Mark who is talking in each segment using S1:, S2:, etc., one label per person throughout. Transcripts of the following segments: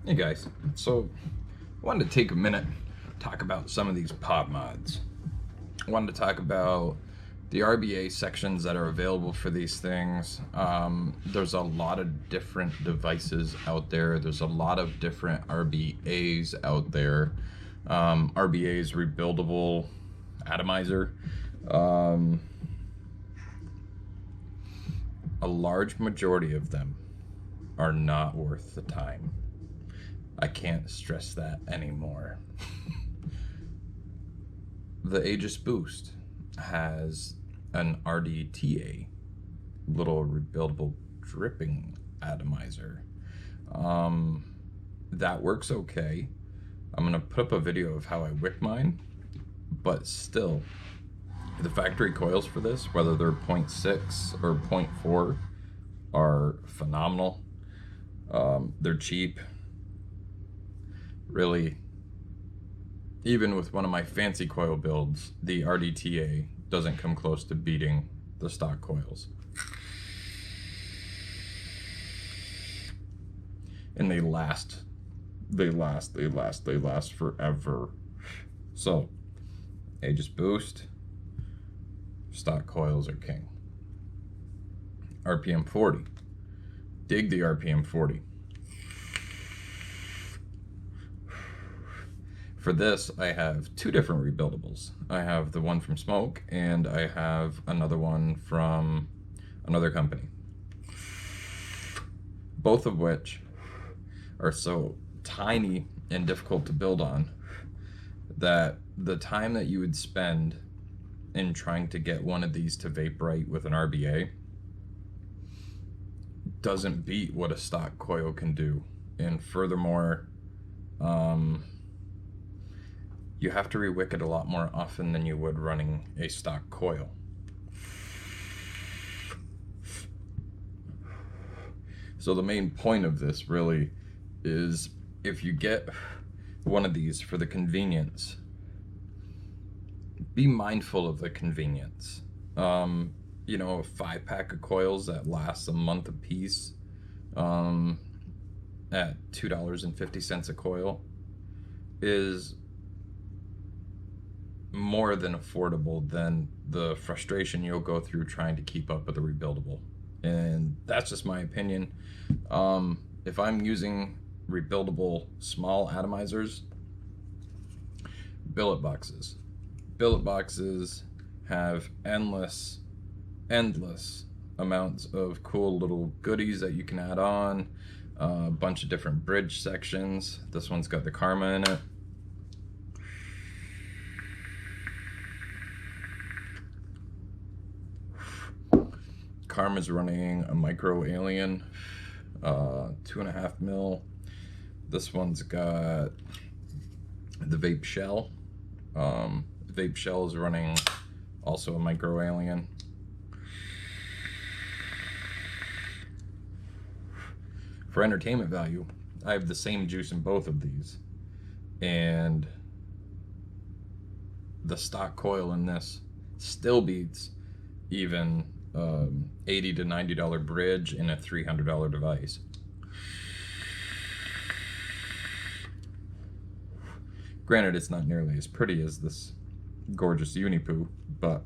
S1: Hey guys, so I wanted to take a minute talk about some of these pop mods. I wanted to talk about the RBA sections that are available for these things. There's a lot of different devices out there. There's a lot of different RBAs out there. RBA's rebuildable atomizer. Um, a large majority of them are not worth the time. I can't stress that anymore. The Aegis Boost has an RDTA, little rebuildable dripping atomizer. That works okay. I'm gonna put up a video of how I wick mine, but still, the factory coils for this, whether they're 0.6 or 0.4, are phenomenal. They're cheap. Really, even with one of my fancy coil builds, the RDTA doesn't come close to beating the stock coils. And they last forever. So, Aegis Boost, stock coils are king. RPM 40. Dig the RPM 40. For this, I have two different rebuildables. I have the one from Smoke, and I have another one from another company. Both of which are so tiny and difficult to build on that the time that you would spend in trying to get one of these to vape right with an RBA doesn't beat what a stock coil can do. And furthermore, you have to rewick it a lot more often than you would running a stock coil. So the main point of this really is, if you get one of these for the convenience, be mindful of the convenience. You know, a 5-pack of coils that lasts a month a piece at $2.50 a coil is more than affordable than the frustration you'll go through trying to keep up with the rebuildable. And that's just my opinion. If I'm using rebuildable small atomizers, billet boxes. Billet boxes have endless amounts of cool little goodies that you can add on. A bunch of different bridge sections. This one's got the Karma in it. Karma's running a micro alien, 2.5 mil. This one's got the vape shell. Vape shell is running also a micro alien. For entertainment value, I have the same juice in both of these, and the stock coil in this still beats even $80 to $90 bridge in a $300 device. Granted, it's not nearly as pretty as this gorgeous Unipoo, but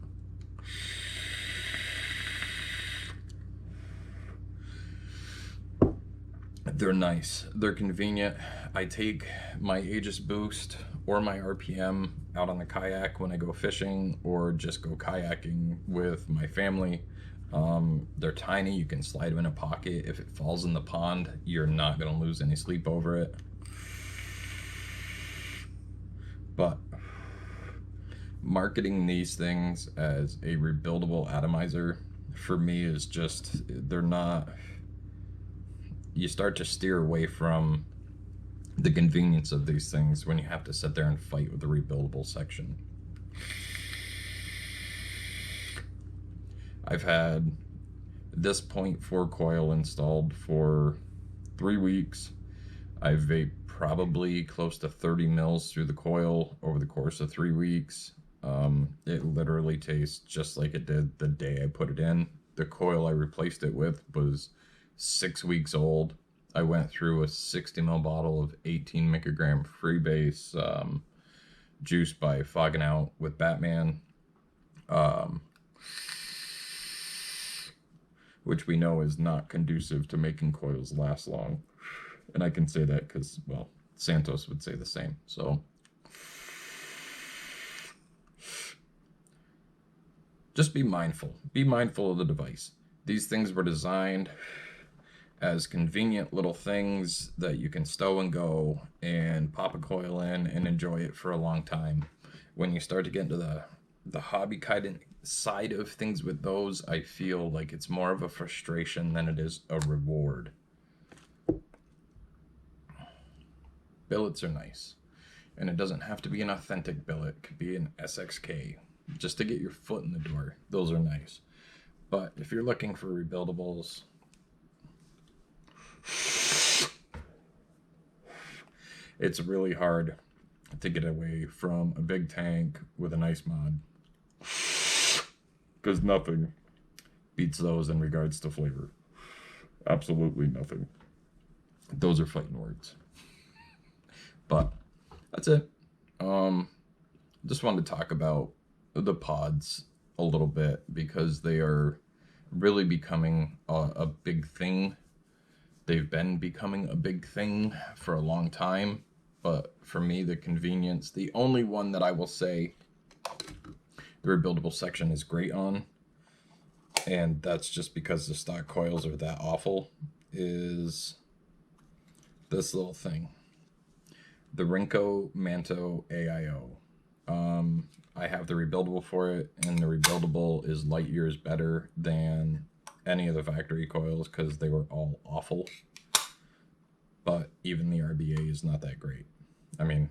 S1: they're nice. They're convenient. I take my Aegis Boost or my RPM out on the kayak when I go fishing or just go kayaking with my family. They're tiny. You can slide them in a pocket. If it falls in the pond, you're not going to lose any sleep over it. But marketing these things as a rebuildable atomizer, for me, is just, they're not. You start to steer away from the convenience of these things when you have to sit there and fight with the rebuildable section. I've had this 0.4 coil installed for 3 weeks. I've vaped probably close to 30 mils through the coil over the course of 3 weeks. It literally tastes just like it did the day I put it in. The coil I replaced it with was 6 weeks old, I went through a 60 ml bottle of 18 microgram freebase juice by Fogging Out with Batman, which we know is not conducive to making coils last long. And I can say that because, well, Santos would say the same. So just be mindful. Be mindful of the device. These things were designed as convenient little things that you can stow and go and pop a coil in and enjoy it for a long time. When you start to get into the hobby kind of side of things with those, I feel like it's more of a frustration than it is a reward. Billets are nice, and it doesn't have to be an authentic billet. It could be an SXK, just to get your foot in the door. Those are nice. But if you're looking for rebuildables, it's really hard to get away from a big tank with a nice mod, because nothing beats those in regards to flavor. Absolutely nothing. Those are fighting words. But that's it. Just wanted to talk about the pods a little bit because they are really becoming a big thing. They've been becoming a big thing for a long time, but for me, the convenience, the only one that I will say the rebuildable section is great on, and that's just because the stock coils are that awful, is this little thing. The Rinco Manto AIO. I have the rebuildable for it, and the rebuildable is light years better than any of the factory coils because they were all awful. But even the RBA is not that great. I mean,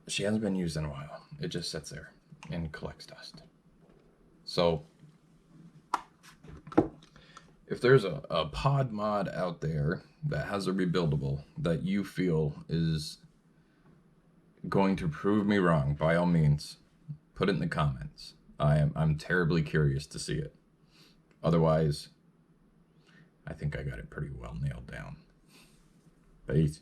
S1: she hasn't been used in a while. It just sits there and collects dust. So if there's a pod mod out there that has a rebuildable that you feel is going to prove me wrong, by all means, put it in the comments. I'm terribly curious to see it. Otherwise, I think I got it pretty well nailed down. Peace.